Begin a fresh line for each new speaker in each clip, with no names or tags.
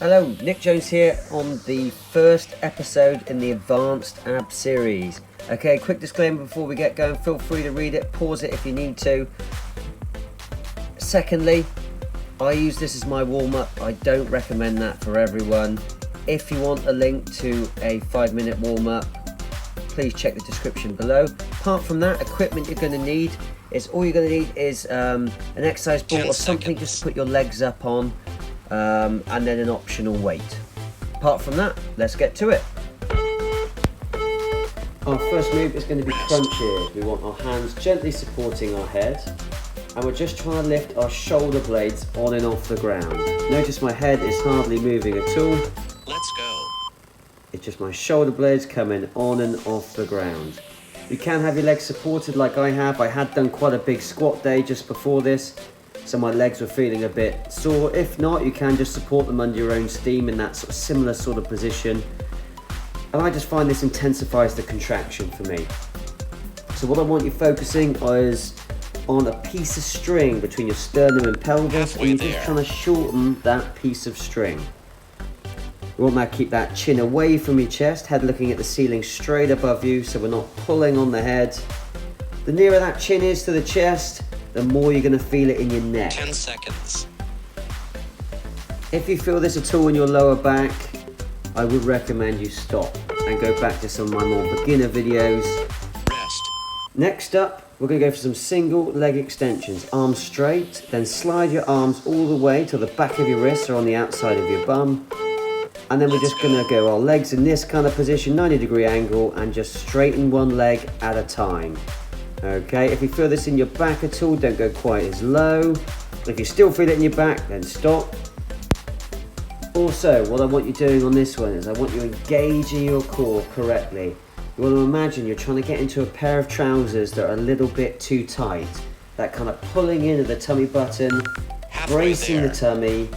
Hello, Nick Jones here on the first episode in the Advanced Ab series. Okay, quick disclaimer before we get going, feel free to read it, pause it if you need to. Secondly, I use this as my warm-up. I don't recommend that for everyone. If you want a link to a 5-minute warm-up, please check the description below. Apart from that, equipment you're going to need is an exercise ball or something just to put your legs up on. And then an optional weight. Apart from that, let's get to it. Our first move is going to be crunches. We want our hands gently supporting our head, and we're just trying to lift our shoulder blades on and off the ground. Notice my head is hardly moving at all.
Let's go.
It's just my shoulder blades coming on and off the ground. You can have your legs supported like I have. I had done quite a big squat day just before this, so my legs were feeling a bit sore. If not, you can just support them under your own steam in that similar sort of position. And I just find this intensifies the contraction for me. So what I want you focusing is on a piece of string between your sternum and pelvis, and you're just trying to shorten that piece of string. You want to keep that chin away from your chest, head looking at the ceiling straight above you, so we're not pulling on the head. The nearer that chin is to the chest, the more you're going to feel it in your neck.
10 seconds.
If you feel this at all in your lower back, I would recommend you stop and go back to some of my more beginner videos.
Rest.
Next up, we're going to go for some single leg extensions. Arms straight, then slide your arms all the way till the back of your wrists are on the outside of your bum. And then we're just going to go our legs in this kind of position, 90-degree angle, and just straighten one leg at a time. Okay, if you feel this in your back at all, don't go quite as low. If you still feel it in your back, then stop. Also, what I want you doing on this one is I want you engaging your core correctly. You want to imagine you're trying to get into a pair of trousers that are a little bit too tight. That kind of pulling into the tummy button, bracing the tummy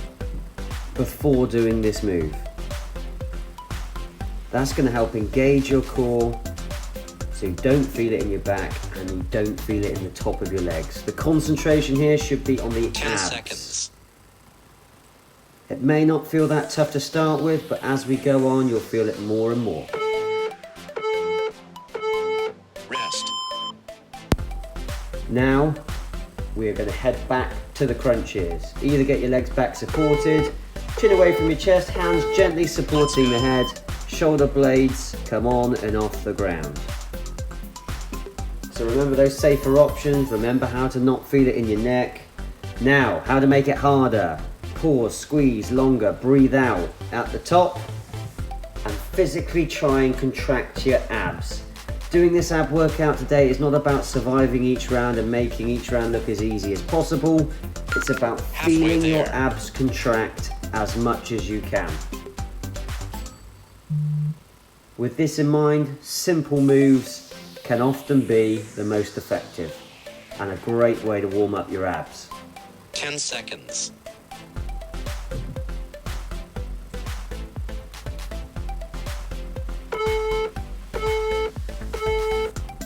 before doing this move. That's going to help engage your core, so you don't feel it in your back and you don't feel it in the top of your legs. The concentration here should be on the
10
abs.
seconds.
It may not feel that tough to start with, but as we go on, you'll feel it more and more.
Rest.
Now, we're going to head back to the crunches. Either get your legs back supported, chin away from your chest, hands gently supporting the head, shoulder blades come on and off the ground. So remember those safer options, remember how to not feel it in your neck. Now, how to make it harder. Pause, squeeze longer, breathe out at the top, and physically try and contract your abs. Doing this ab workout today is not about surviving each round and making each round look as easy as possible. It's about feeling your abs contract as much as you can. With this in mind, simple moves can often be the most effective and a great way to warm up your abs.
10 seconds.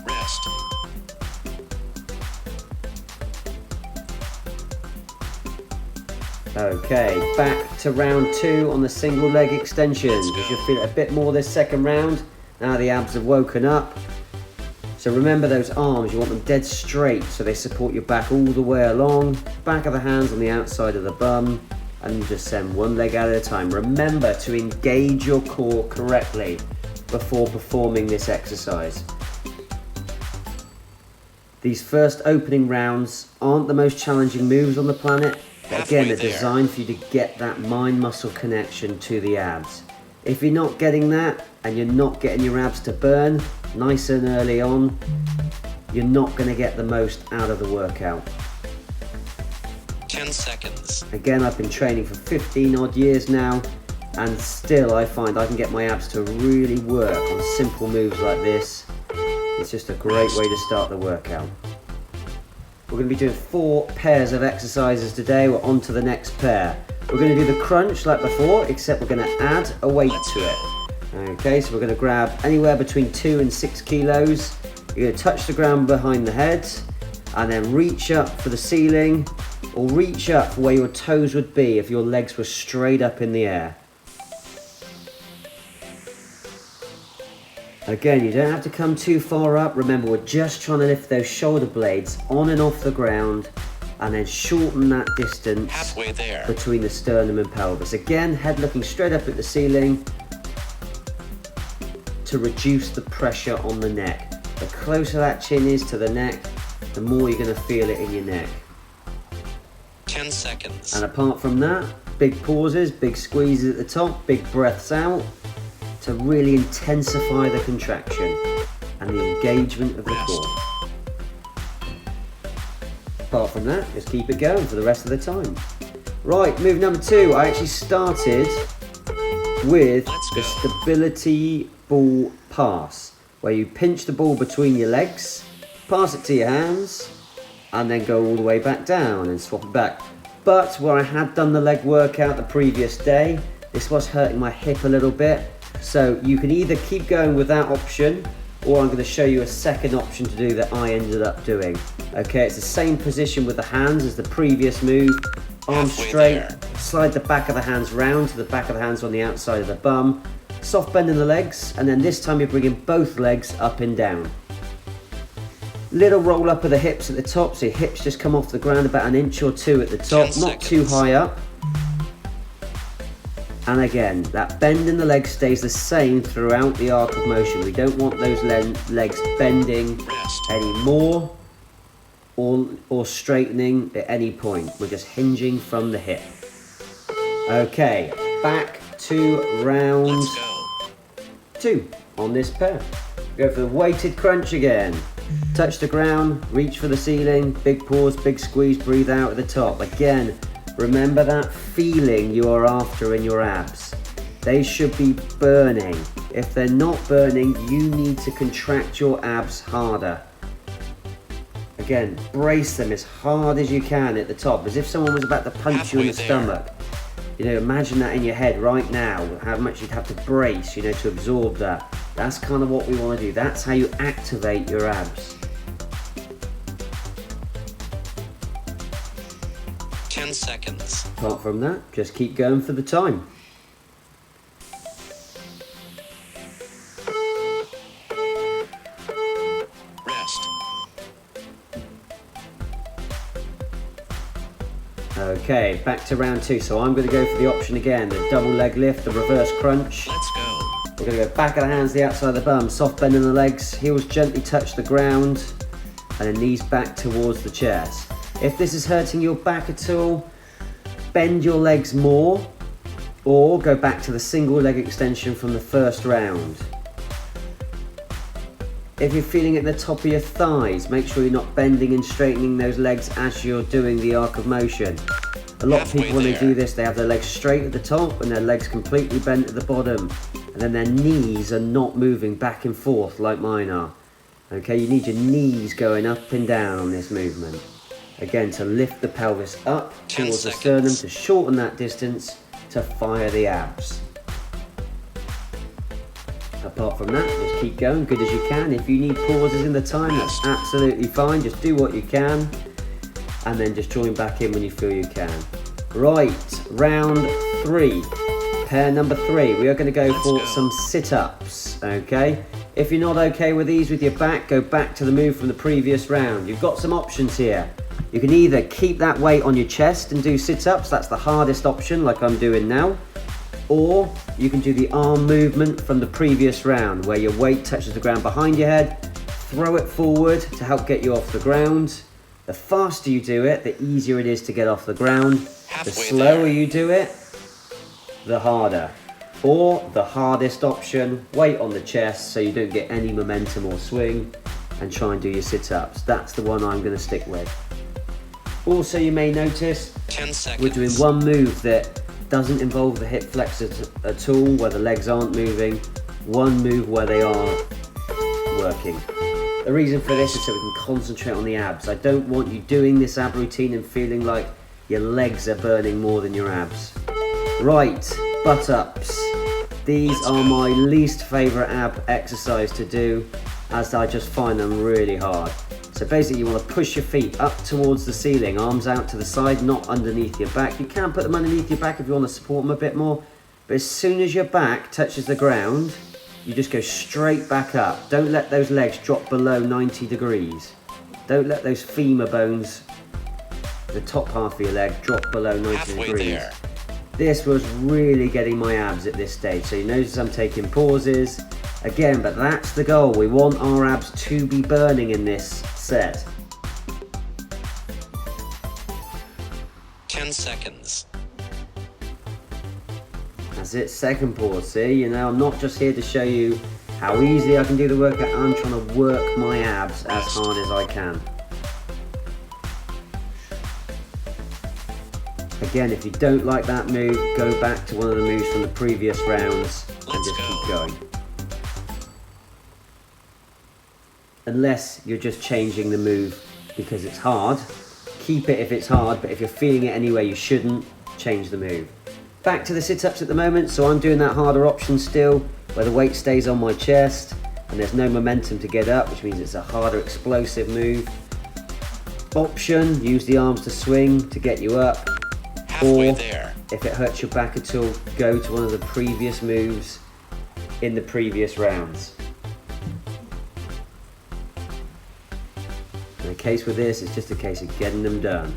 Rest.
Okay, back to round 2 on the single leg extensions. You should feel it a bit more this second round. Now the abs have woken up. So remember those arms, you want them dead straight so they support your back all the way along. Back of the hands on the outside of the bum, and you just send one leg at a time. Remember to engage your core correctly before performing this exercise. These first opening rounds aren't the most challenging moves on the planet, but again, they're designed for you to get that mind-muscle connection to the abs. If you're not getting that, and you're not getting your abs to burn nice and early on, you're not going to get the most out of the workout.
10 seconds.
Again, I've been training for 15 odd years now, and still I find I can get my abs to really work on simple moves like this. It's just a great way to start the workout. We're going to be doing 4 pairs of exercises today. We're on to the next pair. We're going to do the crunch like before, except we're going to add a weight to it. Okay, so we're going to grab anywhere between 2 and 6 kilos. You're going to touch the ground behind the head and then reach up for the ceiling, or reach up for where your toes would be if your legs were straight up in the air. Again, you don't have to come too far up. Remember, we're just trying to lift those shoulder blades on and off the ground and then shorten that distance
Halfway there.
between the sternum and pelvis. Again, head looking straight up at the ceiling to reduce the pressure on the neck. The closer that chin is to the neck, the more you're going to feel it in your neck.
10 seconds.
And apart from that, big pauses, big squeezes at the top, big breaths out to really intensify the contraction and the engagement of the core. Apart from that, just keep it going for the rest of the time. Right, move number 2. I actually started with the stability ball pass, where you pinch the ball between your legs, pass it to your hands, and then go all the way back down and swap it back. But where I had done the leg workout the previous day, this was hurting my hip a little bit. So you can either keep going with that option, or I'm going to show you a second option to do that I ended up doing. Okay, it's the same position with the hands as the previous move. Arms straight, slide the back of the hands round to the back of the hands on the outside of the bum. Soft bend in the legs, and then this time you're bringing both legs up and down. Little roll up of the hips at the top, so your hips just come off the ground about an inch or two at the top, not too high up. And again, that bend in the legs stays the same throughout the arc of motion. We don't want those legs bending anymore or straightening at any point. We're just hinging from the hip. Okay, back to round 2 on this pair. Go for the weighted crunch again. Touch the ground, reach for the ceiling, big pause, big squeeze, breathe out at the top. Again, remember that feeling you are after in your abs. They should be burning. If they're not burning, you need to contract your abs harder. Again, brace them as hard as you can at the top, as if someone was about to punch you in the stomach. You know, imagine that in your head right now, how much you'd have to brace, you know, to absorb that. That's kind of what we want to do. That's how you activate your abs.
10 seconds.
Apart from that, just keep going for the time.
Rest.
Okay, back to round 2. So I'm going to go for the option again, the double leg lift, the reverse crunch.
Let's go.
We're going to go back of the hands, the outside of the bum, soft bend in the legs, heels gently touch the ground, and then knees back towards the chest. If this is hurting your back at all, bend your legs more, or go back to the single leg extension from the first round. If you're feeling it at the top of your thighs, make sure you're not bending and straightening those legs as you're doing the arc of motion. A lot of people, when they do this, they have their legs straight at the top and their legs completely bent at the bottom, and then their knees are not moving back and forth like mine are. Okay, you need your knees going up and down on this movement. Again, to lift the pelvis up towards the sternum, to shorten that distance, to fire the abs. Apart from that, just keep going good as you can. If you need pauses in the time, that's absolutely fine. Just do what you can, and then just join back in when you feel you can. Right, round 3, pair number 3. We are going to go for some sit-ups, okay? If you're not okay with these with your back, go back to the move from the previous round. You've got some options here. You can either keep that weight on your chest and do sit-ups, that's the hardest option like I'm doing now, or you can do the arm movement from the previous round where your weight touches the ground behind your head, throw it forward to help get you off the ground. The faster you do it, the easier it is to get off the ground. The slower you do it, the harder. Or the hardest option, weight on the chest so you don't get any momentum or swing, and try and do your sit-ups. That's the one I'm going to stick with. Also, you may notice
10 seconds.
we're doing one move that doesn't involve the hip flexors at all, where the legs aren't moving. One move where they are working. The reason for this is so we can concentrate on the abs. I don't want you doing this ab routine and feeling like your legs are burning more than your abs. Right, butt-ups. These are my least favourite ab exercise to do, as I just find them really hard. So basically you want to push your feet up towards the ceiling, arms out to the side, not underneath your back. You can put them underneath your back if you want to support them a bit more, but as soon as your back touches the ground, you just go straight back up. Don't let those legs drop below 90 degrees. Don't let those femur bones, the top half of your leg, drop below 90
Halfway
degrees.
there.
This was really getting my abs at this stage. So you notice I'm taking pauses. Again, but that's the goal. We want our abs to be burning in this set.
10 seconds.
That's it, second pause. See, you know, I'm not just here to show you how easy I can do the workout. I'm trying to work my abs as hard as I can. Again, if you don't like that move, go back to one of the moves from the previous rounds and just keep going. Unless you're just changing the move because it's hard, keep it if it's hard, but if you're feeling it anyway, you shouldn't change the move. Back to the sit-ups at the moment, so I'm doing that harder option still, where the weight stays on my chest and there's no momentum to get up, which means it's a harder explosive move. Option, use the arms to swing to get you up.
Halfway
Or,
there.
if it hurts your back at all, go to one of the previous moves in the previous rounds. And the case with this is just a case of getting them done.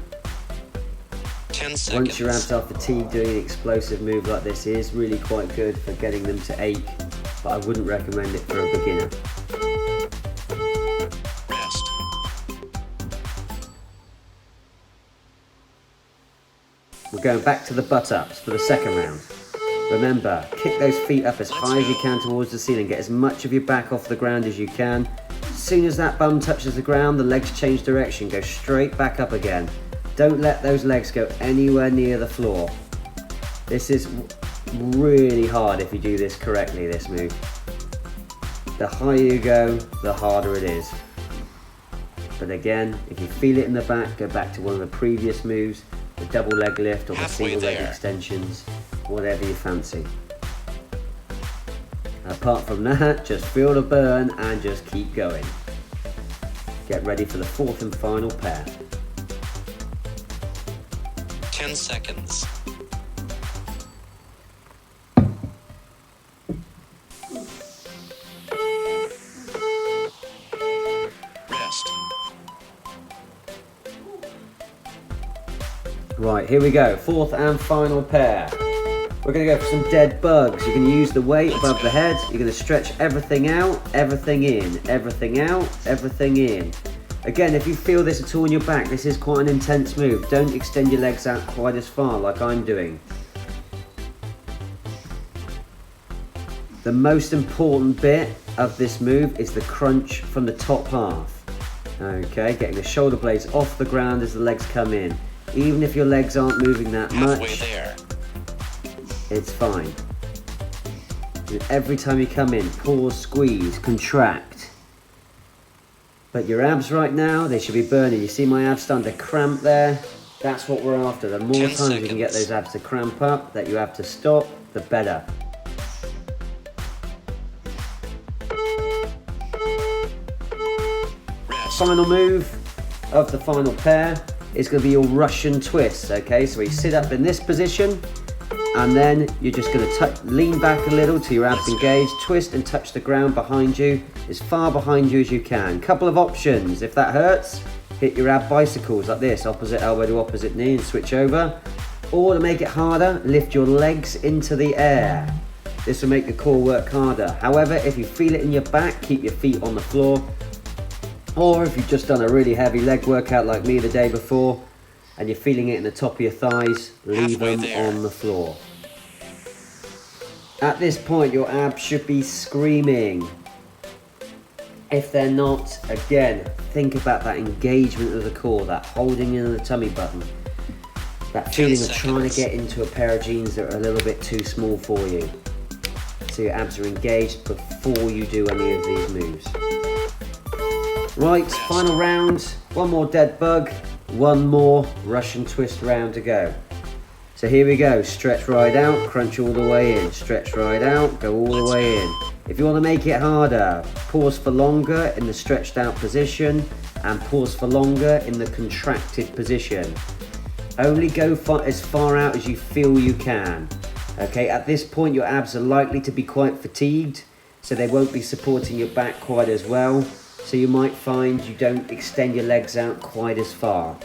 10 seconds.
Once your abs are fatigued, doing an explosive move like this is really quite good for getting them to ache, but I wouldn't recommend it for a beginner.
Rest.
We're going back to the butt-ups for the second round. Remember, kick those feet up as high as you can towards the ceiling. Get as much of your back off the ground as you can. As soon as that bum touches the ground, the legs change direction. Go straight back up again. Don't let those legs go anywhere near the floor. This is really hard if you do this correctly, this move. The higher you go, the harder it is. But again, if you feel it in the back, go back to one of the previous moves, the double leg lift or the
Halfway
single leg
there.
extensions, whatever you fancy. Apart from that, just feel the burn and just keep going. Get ready for the fourth and final pair.
10 seconds. Rest.
Right, here we go. Fourth and final pair. We're going to go for some dead bugs. You're going to use the weight above the head. You're going to stretch everything out, everything in, everything out, everything in. Again, if you feel this at all in your back, this is quite an intense move. Don't extend your legs out quite as far like I'm doing. The most important bit of this move is the crunch from the top half. Okay, getting the shoulder blades off the ground as the legs come in. Even if your legs aren't moving that
Halfway
much,
there.
it's fine. And every time you come in, pause, squeeze, contract. But your abs right now, they should be burning. You see my abs starting to cramp there? That's what we're after. The more
10
times you can get
seconds.
those abs to cramp up, that you have to stop, the better.
Rest.
Final move of the final pair is going to be your Russian twist, okay? So we sit up in this position, and then you're just going to lean back a little till your abs engage, twist and touch the ground behind you, as far behind you as you can. Couple of options. If that hurts, hit your ab bicycles like this, opposite elbow to opposite knee and switch over. Or to make it harder, lift your legs into the air. This will make the core work harder. However, if you feel it in your back, keep your feet on the floor. Or if you've just done a really heavy leg workout like me the day before, and you're feeling it in the top of your thighs, leave
Halfway
them
there.
on the floor. At this point, your abs should be screaming. If they're not, again, think about that engagement of the core, that holding in of the tummy button, that
10
feeling of trying to
seconds.
get into a pair of jeans that are a little bit too small for you. So your abs are engaged before you do any of these moves. Right, final round. One more dead bug, one more Russian twist round to go. So here we go, stretch right out, crunch all the way in, stretch right out, go all the way in. If you want to make it harder, pause for longer in the stretched out position and pause for longer in the contracted position. Only go as far out as you feel you can. Okay, at this point your abs are likely to be quite fatigued, so they won't be supporting your back quite as well. So you might find you don't extend your legs out quite as far.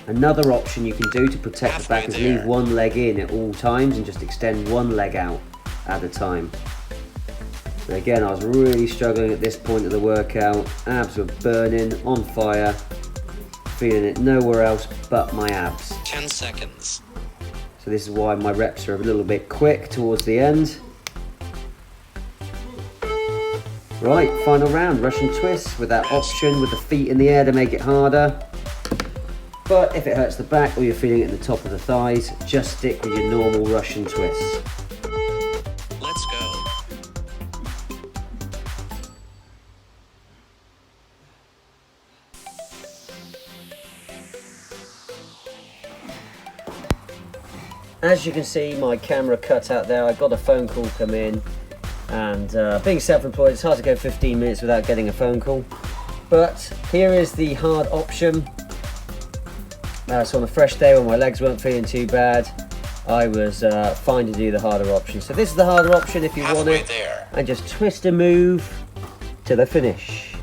Another option you can do to protect the back is leave one leg in at all times and just extend one leg out at a time. But again, I was really struggling at this point of the workout. Abs were burning, on fire, feeling it nowhere else but my abs.
10 seconds.
So this is why my reps are a little bit quick towards the end. Right, final round, Russian twist with that option with the feet in the air to make it harder. But if it hurts the back or you're feeling it in the top of the thighs, just stick with your normal Russian twists.
Let's go.
As you can see, my camera cut out there. I got a phone call come in, and being self-employed, it's hard to go 15 minutes without getting a phone call. But here is the hard option. So on a fresh day when my legs weren't feeling too bad, I was fine to do the harder option. So this is the harder option if you want it. And just twist and move to the finish.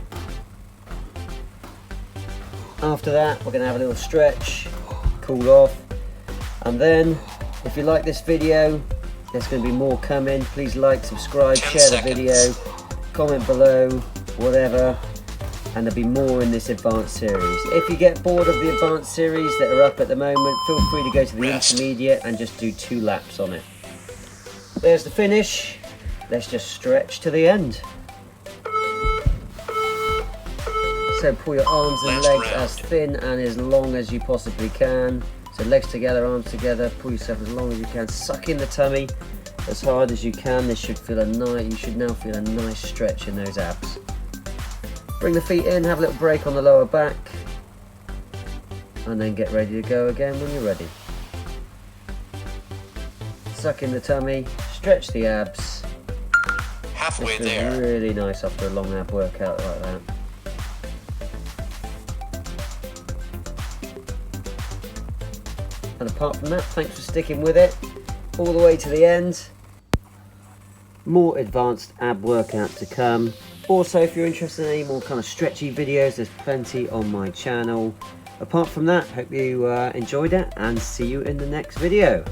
After that, we're going to have a little stretch, cool off, and then if you like this video, there's going to be more coming. Please like, subscribe, share the video, comment below, whatever. And there'll be more in this advanced series. If you get bored of the advanced series that are up at the moment, feel free to go to the intermediate and just do 2 laps on it. There's the finish. Let's just stretch to the end. So pull your arms and legs as thin and as long as you possibly can. So legs together, arms together, pull yourself as long as you can. Suck in the tummy as hard as you can. This should feel you should now feel a nice stretch in those abs. Bring the feet in, have a little break on the lower back, and then get ready to go again when you're ready. Suck in the tummy, stretch the abs.
Halfway
this
there.
Feels really nice after a long ab workout like that. And apart from that, thanks for sticking with it all the way to the end. More advanced ab workouts to come. Also, if you're interested in any more kind of stretchy videos, there's plenty on my channel. Apart from that, hope you enjoyed it and see you in the next video.